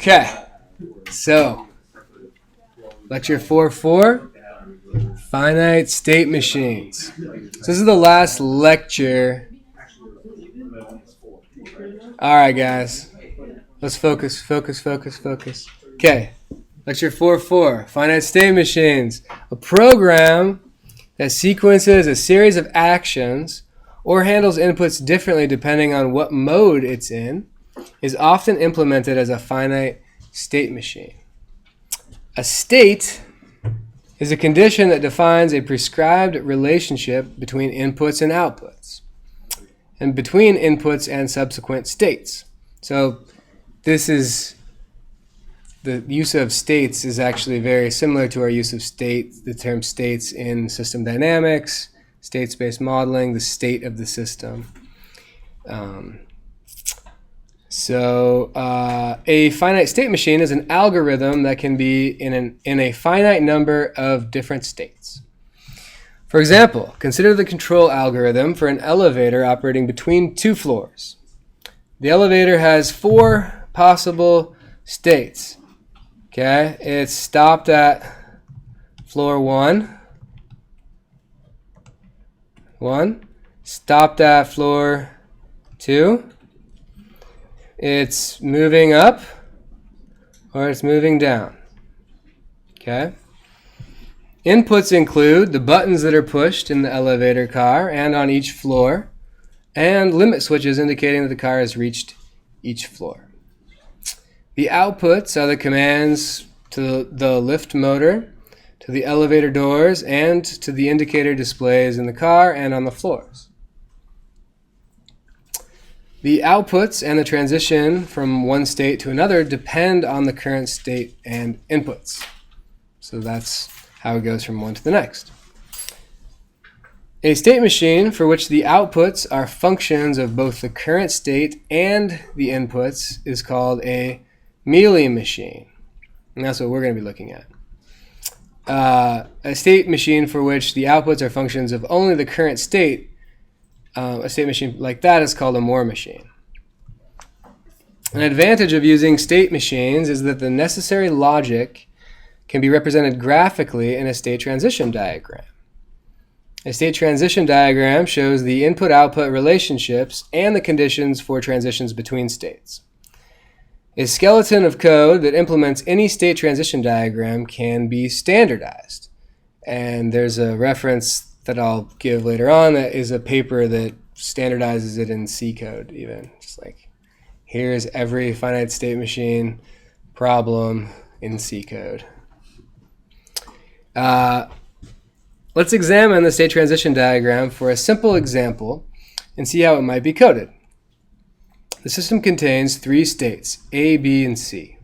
Okay, so lecture 4.4, finite state machines. So this is the last lecture. All right, guys, let's focus. Okay, lecture 4.4, finite state machines. A program that sequences a series of actions or handles inputs differently depending on what mode it's in is often implemented as a finite state machine. A state is a condition that defines a prescribed relationship between inputs and outputs, and between inputs and subsequent states. So this is the use of states is actually very similar to our use of the term states in system dynamics, state-space modeling, the state of the system. A finite state machine is an algorithm that can be in a finite number of different states. For example, consider the control algorithm for an elevator operating between two floors. The elevator has 4 possible states. Okay, it's stopped at floor 1, stopped at floor 2, it's moving up, or it's moving down. Okay. Inputs include the buttons that are pushed in the elevator car and on each floor, and limit switches indicating that the car has reached each floor. The outputs are the commands to the lift motor, to the elevator doors, and to the indicator displays in the car and on the floors. The outputs and the transition from one state to another depend on the current state and inputs. So that's how it goes from one to the next. A state machine for which the outputs are functions of both the current state and the inputs is called a Mealy machine. And that's what we're going to be looking at. A state machine for which the outputs are functions of only the current state, a state machine like that is called a Moore machine. An advantage of using state machines is that the necessary logic can be represented graphically in a state transition diagram. A state transition diagram shows the input-output relationships and the conditions for transitions between states. A skeleton of code that implements any state transition diagram can be standardized. And there's a reference that I'll give later on that is a paper that standardizes it in C code even. Just like, here's every finite state machine problem in C code. Let's examine the state transition diagram for a simple example and see how it might be coded. The system contains 3 states, A, B, and C.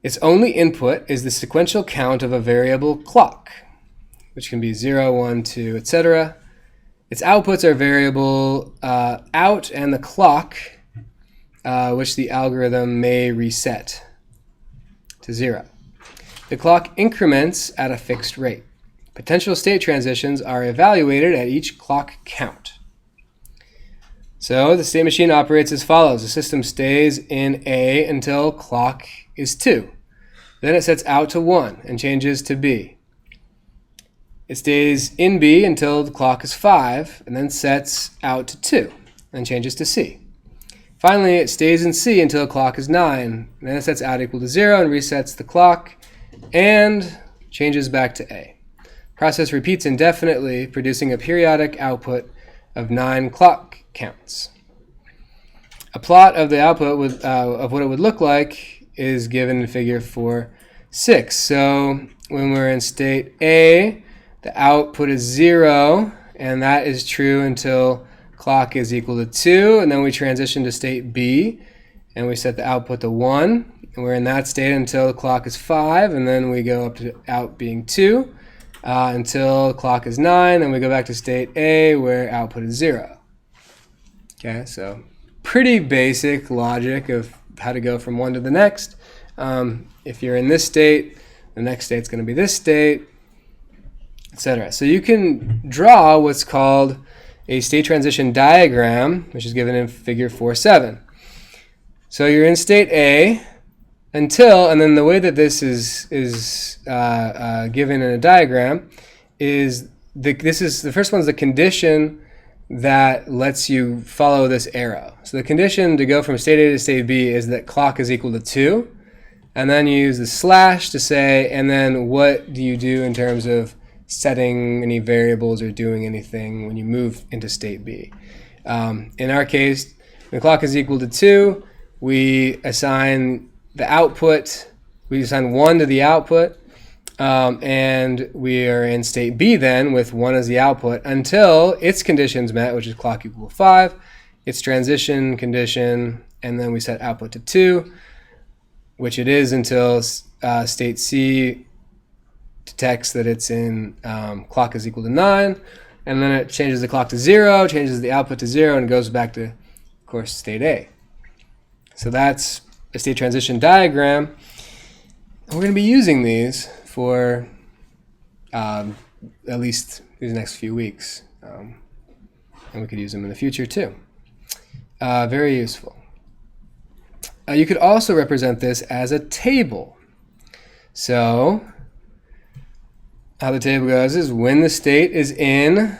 Its only input is the sequential count of a variable clock, which can be 0, 1, 2, etc. Its outputs are variable out and the clock, which the algorithm may reset to 0. The clock increments at a fixed rate. Potential state transitions are evaluated at each clock count. So the state machine operates as follows. The system stays in A until clock is 2. Then it sets out to 1 and changes to B. It stays in B until the clock is 5 and then sets out to 2 and changes to C. Finally, it stays in C until the clock is 9 and then it sets out equal to 0 and resets the clock and changes back to A. The process repeats indefinitely, producing a periodic output of 9 clock counts. A plot of the output of what it would look like is given in figure 4.6. So when we're in state A, the output is 0, and that is true until clock is equal to 2, and then we transition to state B, and we set the output to 1, and we're in that state until the clock is 5, and then we go up to out being 2, until the clock is 9, and we go back to state A where output is 0. Okay, so pretty basic logic of how to go from one to the next. If you're in this state, the next state's going to be this state, etc. So you can draw what's called a state transition diagram, which is given in figure 4.7. So you're in state A, until, and then the way that this is given in a diagram is the first one's the condition that lets you follow this arrow. So the condition to go from state A to state B is that clock is equal to 2, and then you use the slash to say, and then what do you do in terms of setting any variables or doing anything when you move into state B. In our case, when the clock is equal to 2, we assign the output, we assign 1 to the output, and we are in state B then with 1 as the output until its condition's met, which is clock equal to 5, its transition condition, and then we set output to 2, which it is until state C detects that it's in clock is equal to 9, and then it changes the clock to 0, changes the output to 0, and goes back to, of course, state A. So that's a state transition diagram. We're going to be using these for at least these next few weeks, and we could use them in the future too. Very useful. You could also represent this as a table. So how the table goes is when the state is in,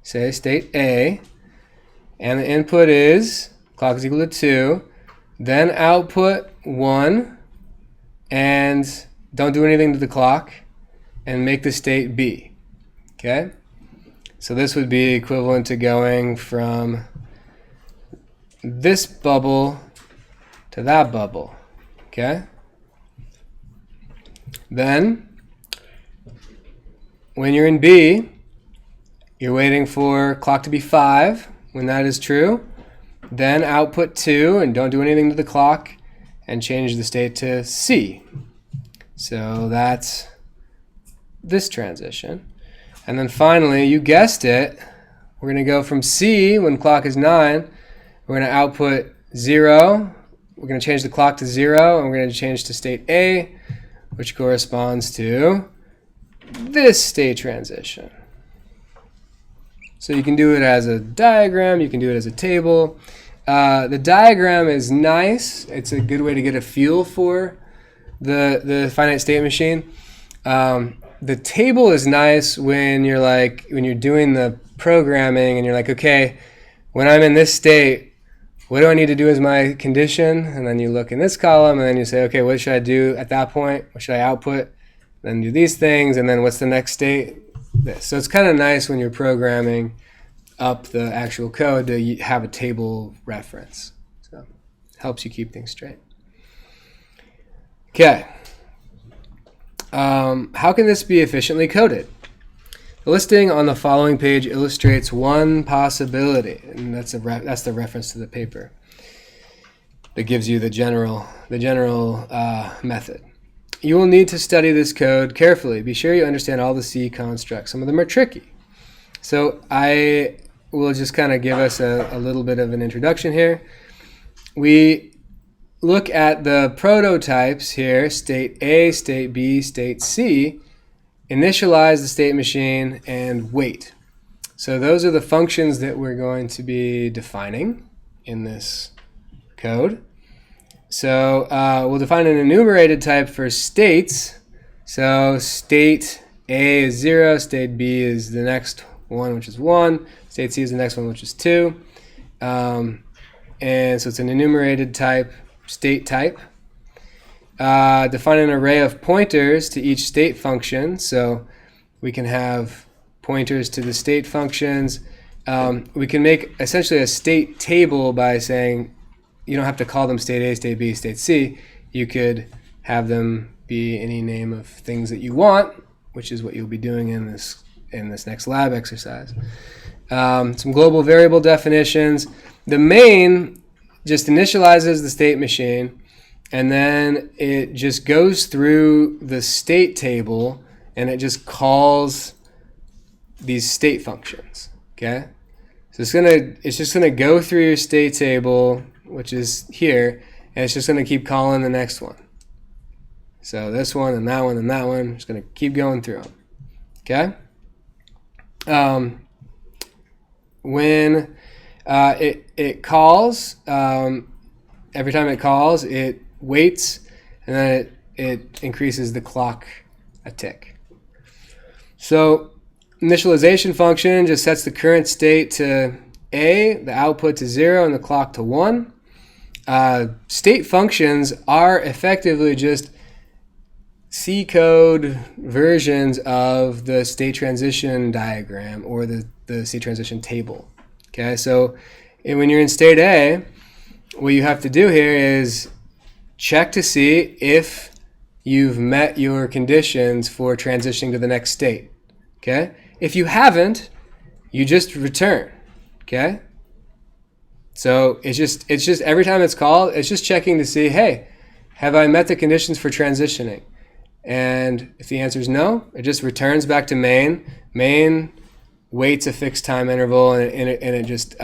say, state A, and the input is clock is equal to 2, then output 1, and don't do anything to the clock, and make the state B. Okay? So this would be equivalent to going from this bubble to that bubble. Okay? Then, when you're in B, you're waiting for clock to be 5. When that is true, then output 2 and don't do anything to the clock and change the state to C. So that's this transition. And then finally, you guessed it, we're going to go from C when clock is 9. We're going to output 0. We're going to change the clock to 0, and we're going to change to state A, which corresponds to this state transition. So you can do it as a diagram, you can do it as a table. The diagram is nice. It's a good way to get a feel for the finite state machine. The table is nice when you're doing the programming and you're like, okay, when I'm in this state, what do I need to do as my condition? And then you look in this column and then you say, okay, what should I do at that point? What should I output? Then do these things, and then what's the next state? This. So it's kind of nice when you're programming up the actual code to have a table reference. So it helps you keep things straight. Okay. How can this be efficiently coded? The listing on the following page illustrates one possibility, and that's the reference to the paper that gives you the general method. You will need to study this code carefully. Be sure you understand all the C constructs. Some of them are tricky. So I will just kind of give us a little bit of an introduction here. We look at the prototypes here, state A, state B, state C, initialize the state machine, and wait. So those are the functions that we're going to be defining in this code. So we'll define an enumerated type for states. So state A is 0, state B is the next one, which is 1, state C is the next one, which is 2. And so it's an enumerated type, state type. Define an array of pointers to each state function. So we can have pointers to the state functions. We can make essentially a state table by saying, you don't have to call them state A, state B, state C. You could have them be any name of things that you want, which is what you'll be doing in this next lab exercise. Some global variable definitions. The main just initializes the state machine, and then it just goes through the state table, and it just calls these state functions. Okay, so it's just gonna go through your state table, which is here, and it's just going to keep calling the next one. So this one and that one and that one, just going to keep going through them. Okay? When it calls, every time it calls, it waits and then it increases the clock a tick. So initialization function just sets the current state to A, the output to 0, and the clock to 1. State functions are effectively just C code versions of the state transition diagram or the state transition table. Okay, so when you're in state A, what you have to do here is check to see if you've met your conditions for transitioning to the next state. Okay, if you haven't, you just return. Okay, so it's just every time it's called, it's just checking to see, hey, have I met the conditions for transitioning? And if the answer is no, it just returns back to main. Main waits a fixed time interval, and it just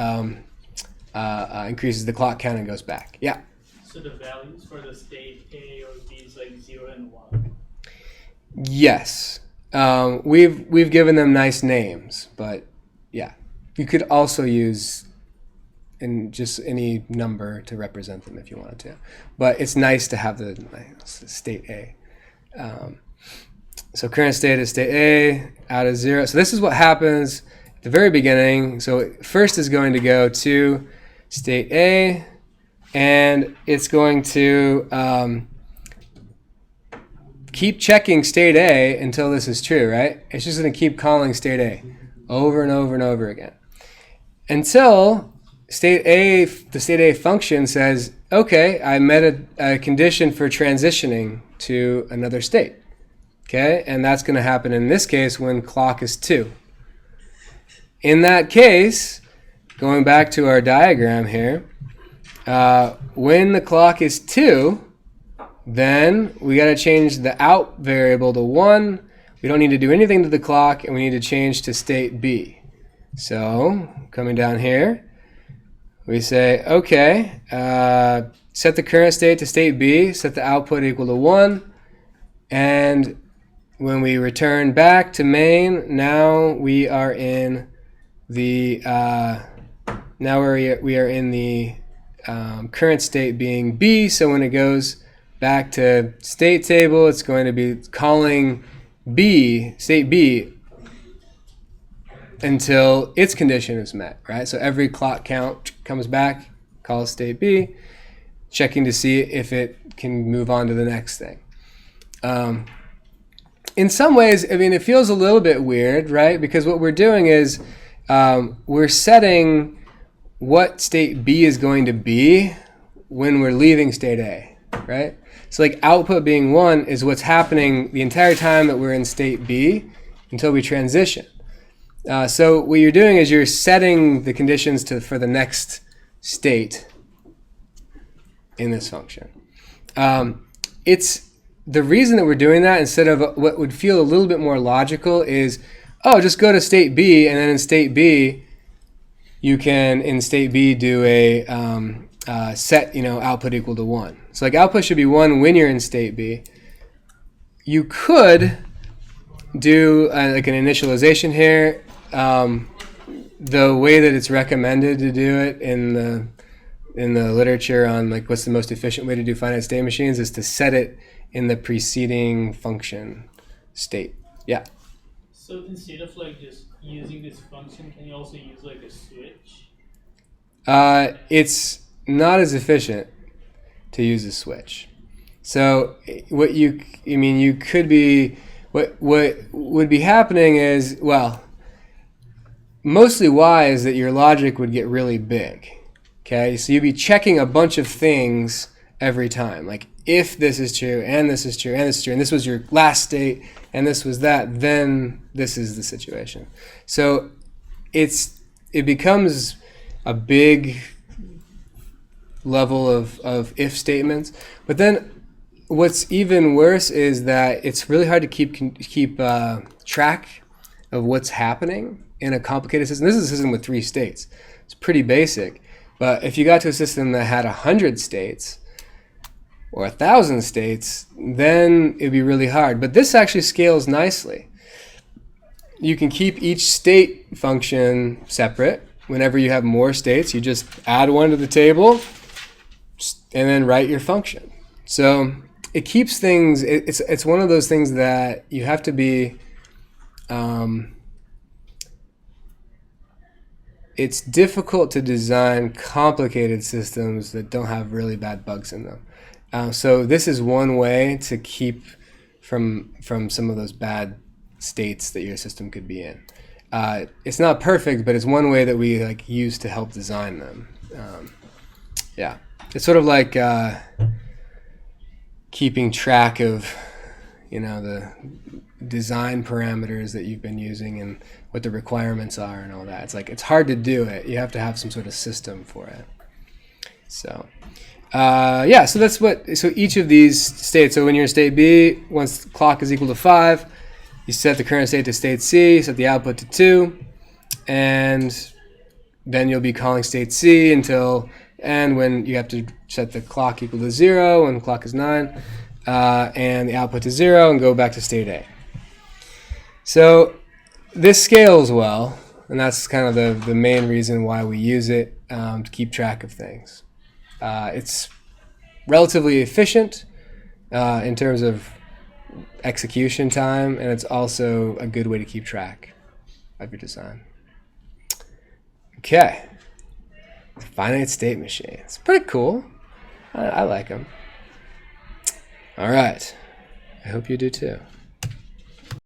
increases the clock count and goes back. Yeah. So the values for the state A or B is like 0 and 1? Yes. We've given them nice names, but yeah. You could also use in just any number to represent them if you wanted to. But it's nice to have the state A. So current state is state A out of 0. So this is what happens at the very beginning. So first is going to go to state A, and it's going to keep checking state A until this is true, right? It's just going to keep calling state A over and over and over again until state A, the state A function says, okay, I met a condition for transitioning to another state. Okay, and that's going to happen in this case when clock is 2. In that case, going back to our diagram here, when the clock is 2, then we got to change the out variable to 1. We don't need to do anything to the clock, and we need to change to state B. So coming down here, we say, okay, set the current state to state B, set the output equal to 1, and when we return back to main, now we are in the current state being B. So when it goes back to state table, it's going to be calling B, state B, until its condition is met, right? So every clock count comes back, calls state B, checking to see if it can move on to the next thing. In some ways, I mean, it feels a little bit weird, right? Because what we're doing is we're setting what state B is going to be when we're leaving state A, right? So like output being 1 is what's happening the entire time that we're in state B until we transition. So what you're doing is you're setting the conditions for the next state in this function. It's the reason that we're doing that instead of what would feel a little bit more logical is, oh, just go to state B, and then in state B, you can in state B do a set, output equal to 1. So like output should be 1 when you're in state B. You could do like an initialization here. The way that it's recommended to do it in the literature on like what's the most efficient way to do finite state machines is to set it in the preceding function state. Yeah. So instead of like just using this function, can you also use like a switch? It's not as efficient to use a switch. So what you could be, what would be happening is, well, mostly why is that your logic would get really big. Okay, so you'd be checking a bunch of things every time, like if this is true and this is true and this is true and this was your last state and this was that, then this is the situation. So it becomes a big level of if statements. But then what's even worse is that it's really hard to keep track of what's happening in a complicated system. This is a system with 3 states. It's pretty basic. But if you got to a system that had 100 states or 1,000 states, then it'd be really hard. But this actually scales nicely. You can keep each state function separate. Whenever you have more states, you just add one to the table and then write your function. So it keeps things. It's one of those things that you have to be. It's difficult to design complicated systems that don't have really bad bugs in them. So this is one way to keep from some of those bad states that your system could be in. It's not perfect, but it's one way that we like use to help design them. Yeah, it's sort of like keeping track of, the design parameters that you've been using and what the requirements are and all that. It's like it's hard to do it. You have to have some sort of system for it. So yeah, so that's so each of these states. So when you're in state B, once the clock is equal to 5, you set the current state to state C, set the output to 2, and then you'll be calling state C until, and when you have to set the clock equal to 0 when the clock is 9, and the output to 0, and go back to state A. So this scales well, and that's kind of the main reason why we use it, to keep track of things. It's relatively efficient in terms of execution time, and it's also a good way to keep track of your design. Okay, finite state machine. It's pretty cool. I like them. All right, I hope you do too.